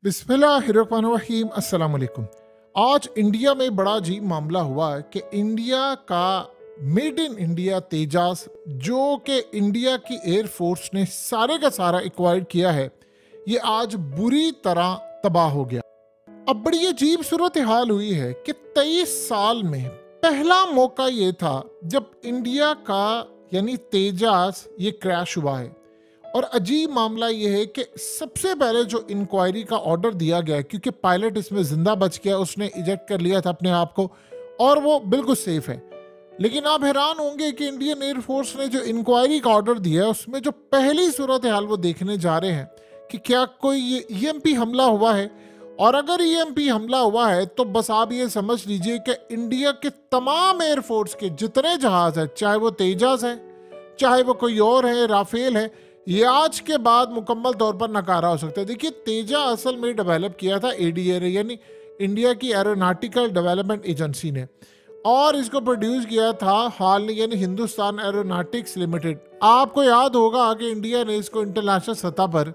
बिस्मिल्लाहिर्रहमानिर्रहीम अस्सलाम वालेकुम। आज इंडिया में बड़ा अजीब मामला हुआ है कि इंडिया का मेड इन इंडिया तेजास, जो कि इंडिया की एयरफोर्स ने सारे का सारा एक्वायर किया है, ये आज बुरी तरह तबाह हो गया। अब बड़ी अजीब सूरत हाल हुई है कि 23 साल में पहला मौका ये था जब इंडिया का यानी तेजास ये क्रैश हुआ है। और अजीब मामला यह है कि सबसे पहले जो इंक्वायरी का ऑर्डर दिया गया, क्योंकि पायलट इसमें जिंदा बच गया, उसने इजेक्ट कर लिया था अपने आप को और वो बिल्कुल सेफ है। लेकिन आप हैरान होंगे कि इंडियन एयरफोर्स ने जो इंक्वायरी का ऑर्डर दिया है उसमें जो पहली सूरत हाल वो देखने जा रहे हैं कि क्या कोई ये ईएमपी हमला हुआ है। और अगर ईएमपी हमला हुआ है तो बस आप ये समझ लीजिए कि इंडिया के तमाम एयरफोर्स के जितने जहाज हैं, चाहे वो तेजस है, चाहे वो कोई और है, राफेल है, ये आज के बाद मुकम्मल तौर पर नकारा हो सकता है। देखिए, तेजा असल में डेवलप किया था एडीए ने, यानी इंडिया की एरोनॉटिकल डेवलपमेंट एजेंसी ने, और इसको प्रोड्यूस किया था हाल ने यानी हिंदुस्तान एरोनॉटिक्स लिमिटेड। आपको याद होगा कि इंडिया ने इसको इंटरनेशनल सतह पर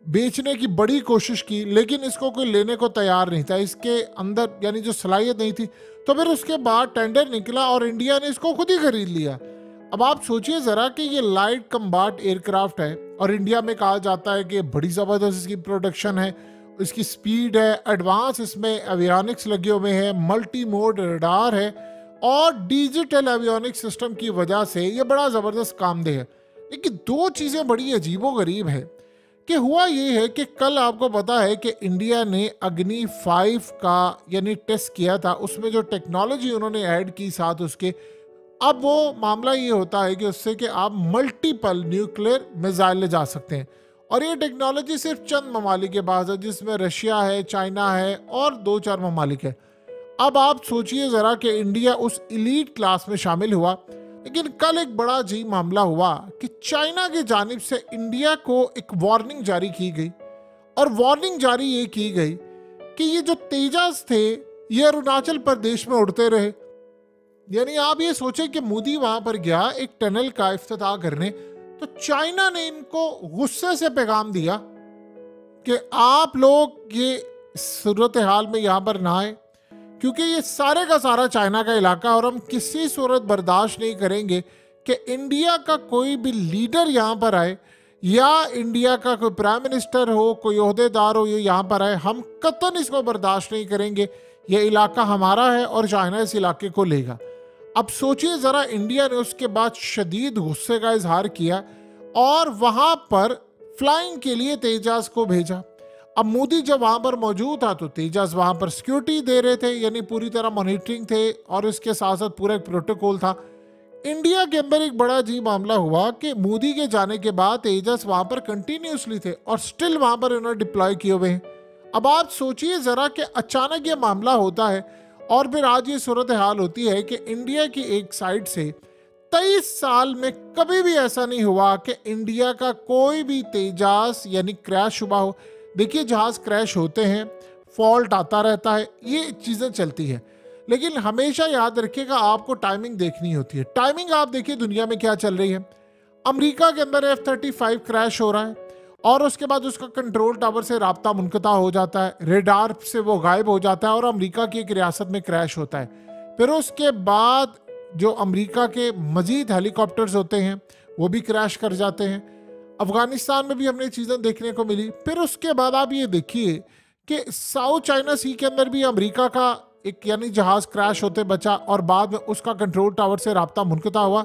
बेचने की बड़ी कोशिश की, लेकिन इसको कोई लेने को तैयार नहीं था, इसके अंदर यानी जो सलाहियत नहीं थी। तो फिर उसके बाद टेंडर निकला और इंडिया ने इसको खुद ही खरीद लिया। अब आप सोचिए ज़रा कि ये लाइट कम्बाट एयरक्राफ्ट है और इंडिया में कहा जाता है कि बड़ी ज़बरदस्त इसकी प्रोडक्शन है, इसकी स्पीड है, एडवांस इसमें एवियोनिक्स लगे हुए हैं, मल्टी मोड रडार है और डिजिटल एवियोनिक्स सिस्टम की वजह से ये बड़ा ज़बरदस्त कामदेह है। लेकिन दो चीज़ें बड़ी अजीबोगरीब है कि हुआ ये है कि कल आपको पता है कि इंडिया ने अग्नि 5 का यानी टेस्ट किया था, उसमें जो टेक्नोलॉजी उन्होंने ऐड की साथ उसके, अब वो मामला ये होता है कि उससे कि आप मल्टीपल न्यूक्लियर मिसाइल ले जा सकते हैं। और ये टेक्नोलॉजी सिर्फ चंद ममालिक के पास है, जिसमें रशिया है, चाइना है और 2-4 ममालिक है। अब आप सोचिए ज़रा कि इंडिया उस इलीट क्लास में शामिल हुआ। लेकिन कल एक बड़ा अजीब मामला हुआ कि चाइना की जानिब से इंडिया को एक वार्निंग जारी की गई, और वार्निंग जारी ये की गई कि ये जो तेजस थे ये अरुणाचल प्रदेश में उड़ते रहे। यानी आप ये सोचें कि मोदी वहां पर गया एक टनल का इफ्तिताह करने, तो चाइना ने इनको गुस्से से पैगाम दिया कि आप लोग ये सूरत हाल में यहाँ पर ना आए, क्योंकि ये सारे का सारा चाइना का इलाका, और हम किसी सूरत बर्दाश्त नहीं करेंगे कि इंडिया का कोई भी लीडर यहाँ पर आए या इंडिया का कोई प्राइम मिनिस्टर हो, कोई ओहदेदार हो, ये यहाँ पर आए। हम कतई इसको बर्दाश्त नहीं करेंगे। ये इलाका हमारा है और चाइना इस इलाके को लेगा। अब सोचिए ज़रा, इंडिया ने उसके बाद शदीद गुस्से का इजहार किया और वहाँ पर फ्लाइंग के लिए तेजस को भेजा। अब मोदी जब वहाँ पर मौजूद था तो तेजस वहाँ पर सिक्योरिटी दे रहे थे, यानी पूरी तरह मॉनिटरिंग थे, और इसके साथ साथ पूरा एक प्रोटोकॉल था। इंडिया के अंदर एक बड़ा अजीब मामला हुआ कि मोदी के जाने के बाद तेजस वहाँ पर कंटिन्यूसली थे और स्टिल वहाँ पर इन्होंने डिप्लॉय किए हुए हैं। अब आप सोचिए ज़रा कि अचानक ये मामला होता है और फिर आज ये सूरत हाल होती है कि इंडिया की एक साइड से 23 साल में कभी भी ऐसा नहीं हुआ कि इंडिया का कोई भी तेजस यानी क्रैश हुआ हो। देखिए, जहाज क्रैश होते हैं, फॉल्ट आता रहता है, ये चीज़ें चलती हैं, लेकिन हमेशा याद रखिएगा आपको टाइमिंग देखनी होती है। टाइमिंग आप देखिए दुनिया में क्या चल रही है। अमेरिका के अंदर F-35 क्रैश हो रहा है और उसके बाद उसका कंट्रोल टावर से राब्ता मुनक़ता हो जाता है, रेडार से वो गायब हो जाता है और अमेरिका की एक रियासत में क्रैश होता है। फिर उसके बाद जो अमेरिका के मजीद हेलीकॉप्टर्स होते हैं वो भी क्रैश कर जाते हैं। अफगानिस्तान में भी हमने चीज़ें देखने को मिली। फिर उसके बाद आप ये देखिए कि साउथ चाइना सी के अंदर भी अमेरिका का एक यानी जहाज़ क्रैश होते बचा और बाद में उसका कंट्रोल टावर से राब्ता मुनक़ता हुआ।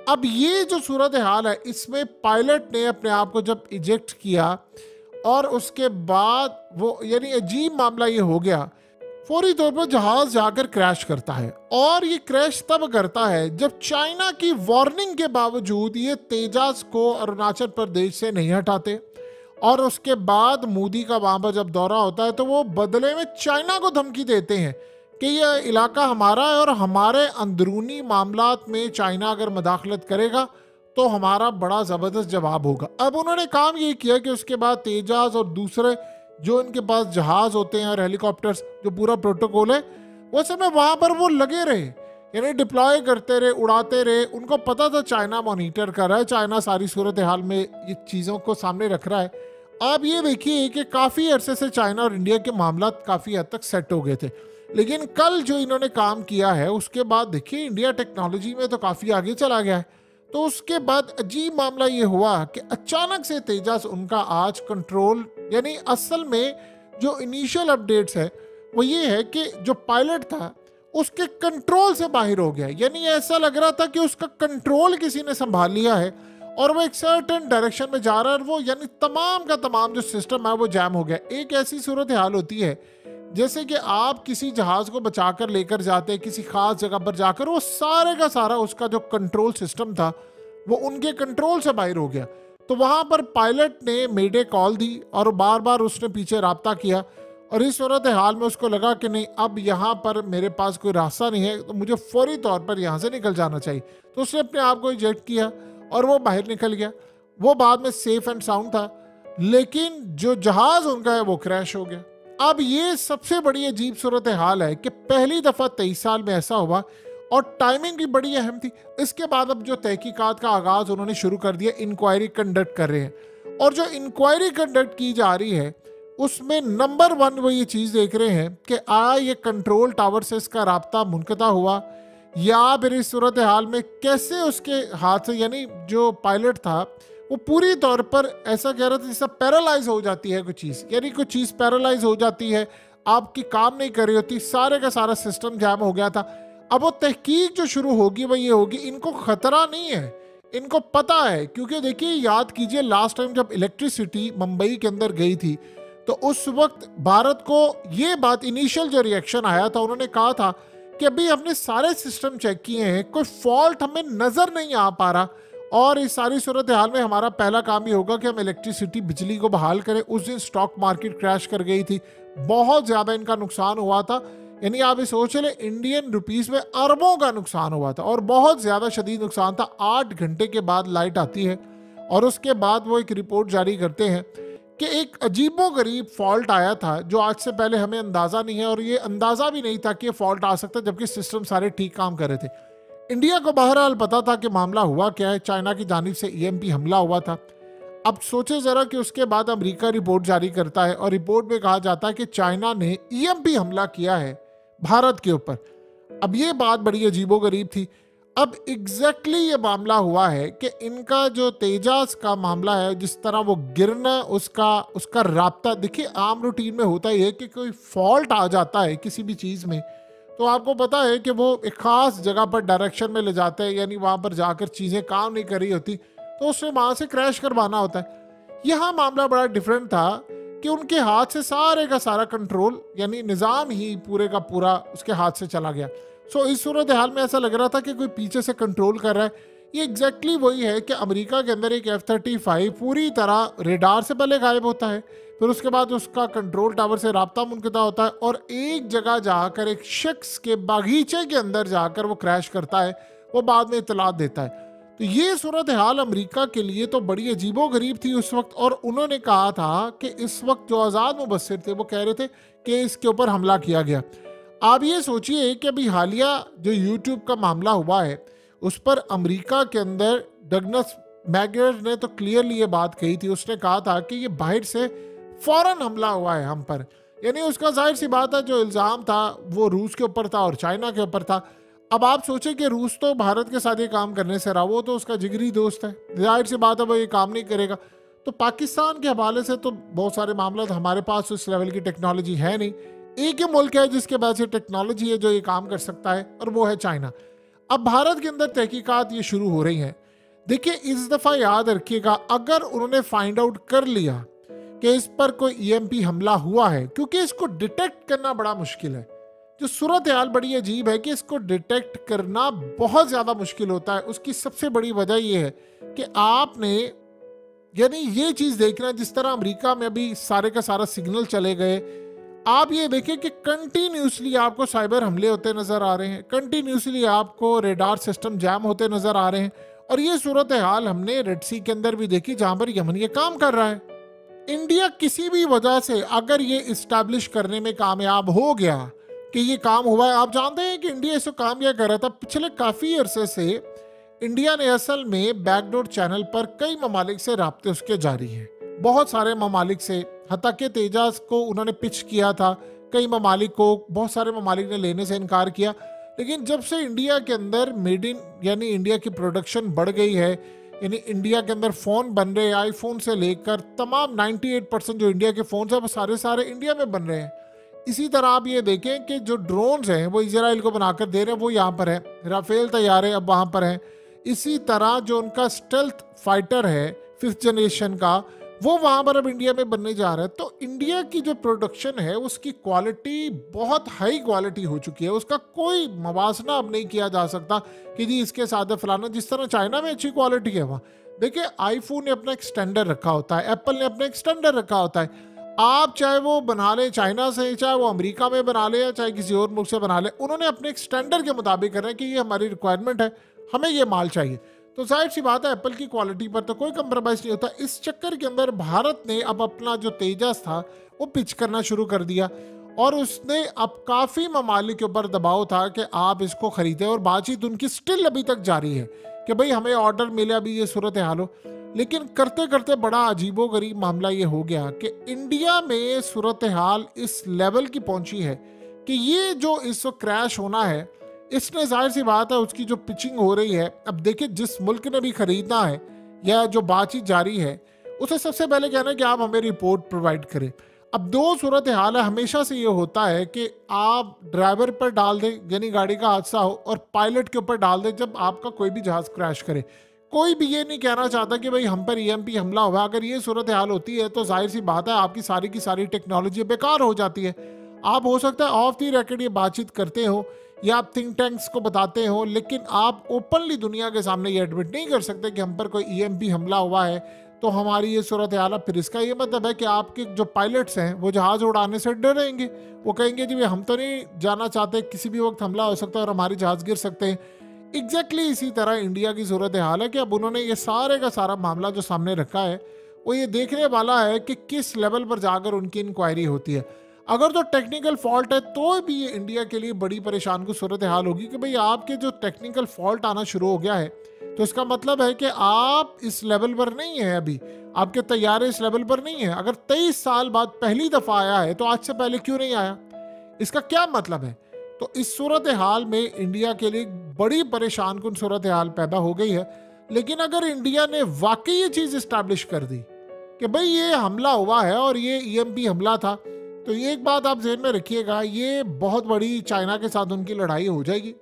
अब ये जो सूरत हाल है, इसमें पायलट ने अपने आप को जब इजेक्ट किया और उसके बाद वो यानी अजीब मामला ये हो गया, फौरी तौर पर जहाज जाकर क्रैश करता है। और ये क्रैश तब करता है जब चाइना की वार्निंग के बावजूद ये तेजस को अरुणाचल प्रदेश से नहीं हटाते, और उसके बाद मोदी का वहाँ पर जब दौरा होता है तो वो बदले में चाइना को धमकी देते हैं कि यह इलाका हमारा है और हमारे अंदरूनी मामलात में चाइना अगर मदाखलत करेगा तो हमारा बड़ा ज़बरदस्त जवाब होगा। अब उन्होंने काम ये किया कि उसके बाद तेजस और दूसरे जो इनके पास जहाज़ होते हैं और हेलीकॉप्टर्स, जो पूरा प्रोटोकॉल है, वो समय वहाँ पर वो लगे रहे, यानी डिप्लॉय करते रहे, उड़ाते रहे। उनको पता था चाइना मॉनिटर कर रहा है, चाइना सारी सूरत हाल में ये चीज़ों को सामने रख रहा है, आप ये देखिए कि काफ़ी अरसे से चाइना और इंडिया के मामला काफ़ी हद तक सेट हो गए थे, लेकिन कल जो इन्होंने काम किया है उसके बाद देखिए इंडिया टेक्नोलॉजी में तो काफ़ी आगे चला गया है। तो उसके बाद अजीब मामला ये हुआ कि अचानक से तेजस उनका आज कंट्रोल, यानी असल में जो इनिशियल अपडेट्स है वो ये है कि जो पायलट था उसके कंट्रोल से बाहर हो गया, यानी ऐसा लग रहा था कि उसका कंट्रोल किसी ने संभाल लिया है और वो एक सर्टेन डायरेक्शन में जा रहा है और वो यानी तमाम का तमाम जो सिस्टम है वो जैम हो गया। एक ऐसी सूरत हाल होती है जैसे कि आप किसी जहाज को बचाकर लेकर जाते हैं किसी खास जगह पर जाकर, वो सारे का सारा उसका जो कंट्रोल सिस्टम था वो उनके कंट्रोल से बाहर हो गया। तो वहां पर पायलट ने मेडे कॉल दी और बार बार उसने पीछे राब्ता किया और इस सूरत हाल में उसको लगा कि नहीं, अब यहाँ पर मेरे पास कोई रास्ता नहीं है, तो मुझे फौरी तौर पर यहाँ से निकल जाना चाहिए। तो उसने अपने आप को इजेक्ट किया और वो बाहर निकल गया। वो बाद में सेफ एंड साउंड था, लेकिन जो जहाज उनका है वो क्रैश हो गया। अब ये सबसे बड़ी अजीब सूरत हाल है कि पहली दफ़ा 23 साल में ऐसा हुआ और टाइमिंग भी बड़ी अहम थी। इसके बाद अब जो तहकीकात का आगाज़ उन्होंने शुरू कर दिया, इंक्वायरी कंडक्ट कर रहे हैं और जो इंक्वायरी कंडक्ट की जा रही है उसमें नंबर 1 वो ये चीज़ देख रहे हैं कि आया ये कंट्रोल टावर से इसका राब्ता मुनक़ता हुआ या फिर इस सूरत हाल में कैसे उसके हाथ से, यानी जो पायलट था वो पूरी तौर पर ऐसा कह रहा था जैसा पैरालाइज हो जाती है कोई चीज़, यानी कोई चीज़ पैरालाइज हो जाती है, आपकी काम नहीं कर रही होती, सारे का सारा सिस्टम जैम हो गया था। अब वो तहकीक जो शुरू होगी वो ये होगी, इनको खतरा नहीं है, इनको पता है, क्योंकि देखिए याद कीजिए लास्ट टाइम जब इलेक्ट्रिसिटी मुंबई के अंदर गई थी तो उस वक्त भारत को ये बात, इनिशियल जो रिएक्शन आया था, उन्होंने कहा था कि अभी हमने सारे सिस्टम चेक किए हैं, कोई फॉल्ट हमें नजर नहीं आ पा रहा और इस सारी सूरत हाल में हमारा पहला काम ये होगा कि हम इलेक्ट्रिसिटी बिजली को बहाल करें। उस दिन स्टॉक मार्केट क्रैश कर गई थी, बहुत ज़्यादा इनका नुकसान हुआ था, यानी आप ये सोच लें इंडियन रुपीस में अरबों का नुकसान हुआ था और बहुत ज़्यादा शदीद नुकसान था। 8 घंटे के बाद लाइट आती है और उसके बाद वो एक रिपोर्ट जारी करते हैं कि एक अजीबोगरीब फॉल्ट आया था जो आज से पहले हमें अंदाज़ा नहीं है और ये अंदाज़ा भी नहीं था कि ये फॉल्ट आ सकता, जबकि सिस्टम सारे ठीक काम कर रहे थे। इंडिया को बहरहाल पता था कि मामला हुआ क्या है, चाइना की जानिब से ईएमपी हमला हुआ था। अब सोचे ज़रा कि उसके बाद अमेरिका रिपोर्ट जारी करता है और रिपोर्ट में कहा जाता है कि चाइना ने ईएमपी हमला किया है भारत के ऊपर। अब ये बात बड़ी अजीबोगरीब थी। अब एग्जैक्टली ये मामला हुआ है कि इनका जो तेजास का मामला है, जिस तरह वो गिरना, उसका राब्ता, देखिए आम रूटीन में होता ही है कि कोई फॉल्ट आ जाता है किसी भी चीज़ में तो आपको पता है कि वो एक ख़ास जगह पर डायरेक्शन में ले जाते हैं, यानी वहाँ पर जाकर चीज़ें काम नहीं कर रही होती तो उससे वहाँ से क्रैश करवाना होता है। यहाँ मामला बड़ा डिफरेंट था कि उनके हाथ से सारे का सारा कंट्रोल, यानी निज़ाम ही पूरे का पूरा उसके हाथ से चला गया। सो इस सूरत हाल में ऐसा लग रहा था कि कोई पीछे से कंट्रोल कर रहा है। ये एग्जैक्टली वही है कि अमेरिका के अंदर एक F-35 पूरी तरह रेडार से पहले गायब होता है, फिर उसके बाद उसका कंट्रोल टावर से राब्ता मुनक़ता होता है और एक जगह जाकर एक शख्स के बागीचे के अंदर जाकर वो क्रैश करता है, वो बाद में इतलात देता है। तो ये सूरत हाल अमेरिका के लिए तो बड़ी अजीबोगरीब थी उस वक्त और उन्होंने कहा था कि इस वक्त जो आज़ाद मुबस्सिर थे वो कह रहे थे कि इसके ऊपर हमला किया गया। आप ये सोचिए कि अभी हालिया जो यूट्यूब का मामला हुआ है उस पर अमेरिका के अंदर डगलस मैकग्रेगर ने तो क्लियरली ये बात कही थी, उसने कहा था कि ये बाहर से फौरन हमला हुआ है हम पर, यानी उसका जाहिर सी बात है जो इल्ज़ाम था वो रूस के ऊपर था और चाइना के ऊपर था। अब आप सोचें कि रूस तो भारत के साथ ये काम करने से रहा, वो तो उसका जिगरी दोस्त है, जाहिर सी बात है वो ये काम नहीं करेगा। तो पाकिस्तान के हवाले से तो बहुत सारे मामला हमारे पास उस लेवल की टेक्नोलॉजी है नहीं, एक ही मुल्क है जिसके पास ये टेक्नोलॉजी है जो ये काम कर सकता है और वो है चाइना। अब भारत के अंदर तहकीकात ये शुरू हो रही हैं। देखिए इस दफ़ा याद रखिएगा, अगर उन्होंने फाइंड आउट कर लिया कि इस पर कोई ईएमपी हमला हुआ है, क्योंकि इसको डिटेक्ट करना बड़ा मुश्किल है, जो सूरत हाल बड़ी अजीब है कि इसको डिटेक्ट करना बहुत ज़्यादा मुश्किल होता है। उसकी सबसे बड़ी वजह यह है कि आपने यानी ये चीज़ देखना, जिस तरह अमेरिका में अभी सारे का सारा सिग्नल चले गए, आप ये देखें कि कंटिन्यूसली आपको साइबर हमले होते नज़र आ रहे हैं, कंटिन्यूसली आपको रेडार सिस्टम जैम होते नज़र आ रहे हैं और ये सूरत हाल हमने रेड सी के अंदर भी देखी जहाँ पर यमन ये काम कर रहा है। इंडिया किसी भी वजह से अगर ये इस्टेब्लिश करने में कामयाब हो गया कि ये काम हुआ है, आप जानते हैं कि इंडिया इसको काम क्या कर रहा था, पिछले काफ़ी अरसे से इंडिया ने असल में बैकडोर चैनल पर कई ममालिक से राब्ते उसके जारी हैं, बहुत सारे ममालिक से, हत्ता के तेजास को उन्होंने पिच किया था कई ममालिक को, बहुत सारे ममालिक ने लेने से इनकार किया। लेकिन जब से इंडिया के अंदर मेड इन यानी इंडिया की प्रोडक्शन बढ़ गई है, यानी इंडिया के अंदर फ़ोन बन रहे हैं, आईफोन से लेकर तमाम 98% जो इंडिया के फ़ोन हैं वो सारे इंडिया में बन रहे हैं। इसी तरह आप ये देखें कि जो ड्रोन्स हैं वो इजराइल को बनाकर दे रहे हैं, वो यहाँ पर है, राफेल तैयारे अब वहाँ पर हैं। इसी तरह जो उनका स्टेल्थ फाइटर है 5th जनरेशन का, वो वहाँ पर अब इंडिया में बनने जा रहा है। तो इंडिया की जो प्रोडक्शन है उसकी क्वालिटी बहुत हाई क्वालिटी हो चुकी है, उसका कोई मवासना अब नहीं किया जा सकता कि जी इसके साथ फलाना। जिस तरह चाइना में अच्छी क्वालिटी है वहाँ, देखिए आईफोन ने अपना एक स्टैंडर्ड रखा होता है, एप्पल ने अपना एक स्टैंडर्ड रखा होता है। आप चाहे वो बना ले चाइना से, चाहे वो अमेरिका में बना ले या चाहे किसी और मुल्क से बना ले, उन्होंने अपने एक स्टैंडर्ड के मुताबिक कर रहे हैं कि ये हमारी रिक्वायरमेंट है, हमें ये माल चाहिए। तो जाहिर सी बात है एप्पल की क्वालिटी पर तो कोई कंप्रोमाइज़ नहीं होता। इस चक्कर के अंदर भारत ने अब अपना जो तेजस था वो पिच करना शुरू कर दिया, और उसने अब काफ़ी ममालिक के ऊपर दबाव था कि आप इसको खरीदें, और बातचीत उनकी स्टिल अभी तक जारी है कि भाई हमें ऑर्डर मिले, अभी ये सूरत हाल हो। लेकिन करते करते बड़ा अजीबोगरीब मामला ये हो गया कि इंडिया में सूरत हाल इस लेवल की पहुंची है कि ये जो इस वक्त क्रैश होना है, इसने जाहिर सी बात है उसकी जो पिचिंग हो रही है। अब देखिए जिस मुल्क ने भी खरीदना है या जो बातचीत जारी है, उसे सबसे पहले कहना है कि आप हमें रिपोर्ट प्रोवाइड करें। अब दो सूरत हाल है, हमेशा से ये होता है कि आप ड्राइवर पर डाल दें यानी गाड़ी का हादसा हो, और पायलट के ऊपर डाल दें जब आपका कोई भी जहाज़ क्रैश करे। कोई भी ये नहीं कहना चाहता कि भाई हम पर ईएमपी हमला हुआ। अगर ये सूरत हाल होती है तो जाहिर सी बात है आपकी सारी की सारी टेक्नोलॉजी बेकार हो जाती है। आप हो सकता है ऑफ दी रिकॉर्ड ये बातचीत करते हो या आप थिंक टैंक्स को बताते हो, लेकिन आप ओपनली दुनिया के सामने ये एडमिट नहीं कर सकते कि हम पर कोई ईएमपी हमला हुआ है तो हमारी ये सूरत हाल। फिर इसका ये मतलब है कि आपके जो पायलट्स हैं वो जहाज़ उड़ाने से डरेंगे, वो कहेंगे जी हम तो नहीं जाना चाहते, किसी भी वक्त हमला हो सकता है और हमारी जहाज़ गिर सकते हैं। एग्जैक्टली इसी तरह इंडिया की सूरत हाल है कि अब उन्होंने ये सारे का सारा मामला जो सामने रखा है वो ये देखने वाला है कि किस लेवल पर जाकर उनकी इंक्वायरी होती है। अगर तो टेक्निकल फॉल्ट है तो भी ये इंडिया के लिए बड़ी परेशान को सूरत हाल होगी कि भाई आपके जो टेक्निकल फॉल्ट आना शुरू हो गया है तो इसका मतलब है कि आप इस लेवल पर नहीं है, अभी आपके तैयारे इस लेवल पर नहीं है। अगर 23 साल बाद पहली दफ़ा आया है तो आज से पहले क्यों नहीं आया, इसका क्या मतलब है। तो इस सूरत हाल में इंडिया के लिए बड़ी परेशान कुन सूरत हाल पैदा हो गई है। लेकिन अगर इंडिया ने वाकई ये चीज़ इस्टेब्लिश कर दी कि भाई ये हमला हुआ है और ये ईएमपी हमला था, तो ये एक बात आप जहन में रखिएगा, ये बहुत बड़ी चाइना के साथ उनकी लड़ाई हो जाएगी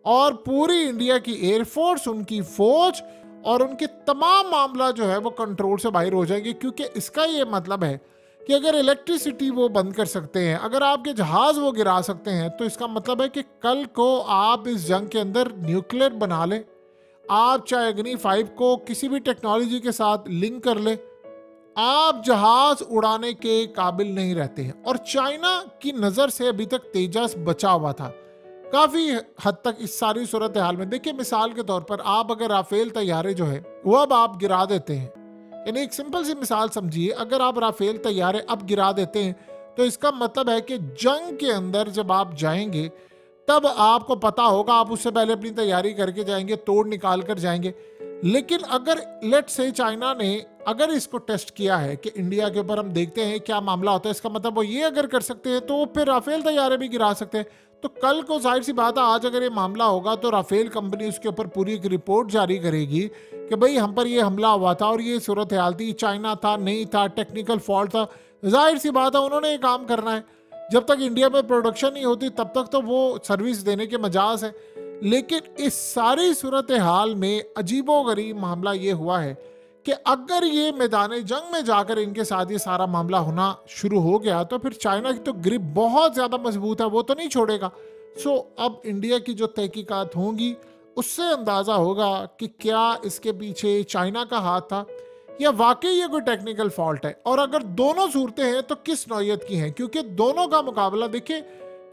और पूरी इंडिया की एयरफोर्स, उनकी फौज और उनके तमाम मामला जो है वो कंट्रोल से बाहर हो जाएंगे। क्योंकि इसका ये मतलब है कि अगर इलेक्ट्रिसिटी वो बंद कर सकते हैं, अगर आपके जहाज़ वो गिरा सकते हैं, तो इसका मतलब है कि कल को आप इस जंग के अंदर न्यूक्लियर बना लें, आप चाहे अग्नि 5 को किसी भी टेक्नोलॉजी के साथ लिंक कर लें, आप जहाज उड़ाने के काबिल नहीं रहते हैं। और चाइना की नज़र से अभी तक तेजस बचा हुआ था काफ़ी हद तक इस सारी सूरत हाल में। देखिए मिसाल के तौर पर आप अगर राफेल तैयारे जो है वो अब आप गिरा देते हैं, यानी एक सिंपल सी मिसाल समझिए, अगर आप राफेल तैयारे अब गिरा देते हैं तो इसका मतलब है कि जंग के अंदर जब आप जाएंगे तब आपको पता होगा, आप उससे पहले अपनी तैयारी करके जाएंगे, तोड़ निकाल कर जाएंगे। लेकिन अगर लेट से चाइना ने अगर इसको टेस्ट किया है कि इंडिया के ऊपर हम देखते हैं क्या मामला होता है, इसका मतलब वो ये अगर कर सकते हैं तो फिर राफेल तैयारे भी गिरा सकते हैं। तो कल को जाहिर सी बात है आज अगर ये मामला होगा तो राफेल कंपनी उसके ऊपर पूरी एक रिपोर्ट जारी करेगी कि भाई हम पर ये हमला हुआ था और ये सूरत हाल थी, चाइना था नहीं था, टेक्निकल फॉल्ट था। जाहिर सी बात है उन्होंने ये काम करना है। जब तक इंडिया में प्रोडक्शन नहीं होती तब तक तो वो सर्विस देने के मजाज है। लेकिन इस सारी सूरत हाल में अजीबोगरीब मामला ये हुआ है कि अगर ये मैदान जंग में जाकर इनके साथ ये सारा मामला होना शुरू हो गया तो फिर चाइना की तो ग्रिप बहुत ज़्यादा मजबूत है, वो तो नहीं छोड़ेगा। सो अब इंडिया की जो तहकीकात होंगी उससे अंदाज़ा होगा कि क्या इसके पीछे चाइना का हाथ था या वाकई ये कोई टेक्निकल फॉल्ट है। और अगर दोनों सूरतें हैं तो किस नौयत की हैं, क्योंकि दोनों का मुकाबला देखिए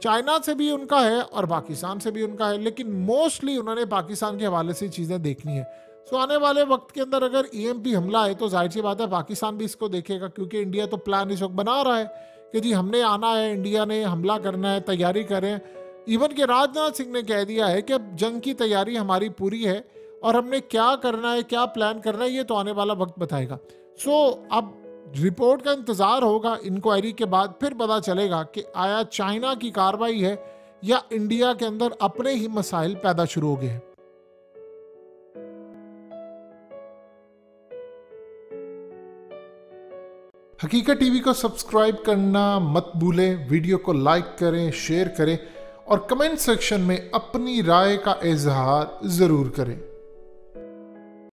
चाइना से भी उनका है और पाकिस्तान से भी उनका है, लेकिन मोस्टली उन्होंने पाकिस्तान के हवाले से चीज़ें देखनी है। सो आने वाले वक्त के अंदर अगर ईएमपी हमला है तो जाहिर सी बात है पाकिस्तान भी इसको देखेगा, क्योंकि इंडिया तो प्लान इस वक्त बना रहा है कि जी हमने आना है, इंडिया ने हमला करना है, तैयारी करें। इवन के राजनाथ सिंह ने कह दिया है कि अब जंग की तैयारी हमारी पूरी है और हमने क्या करना है, क्या प्लान करना है, ये तो आने वाला वक्त बताएगा। सो अब रिपोर्ट का इंतजार होगा। इंक्वायरी के बाद फिर पता चलेगा कि आया चाइना की कार्रवाई है या इंडिया के अंदर अपने ही मसाइल पैदा शुरू हो गए हैं। हकीकत टीवी को सब्सक्राइब करना मत भूलें, वीडियो को लाइक करें, शेयर करें और कमेंट सेक्शन में अपनी राय का इजहार जरूर करें।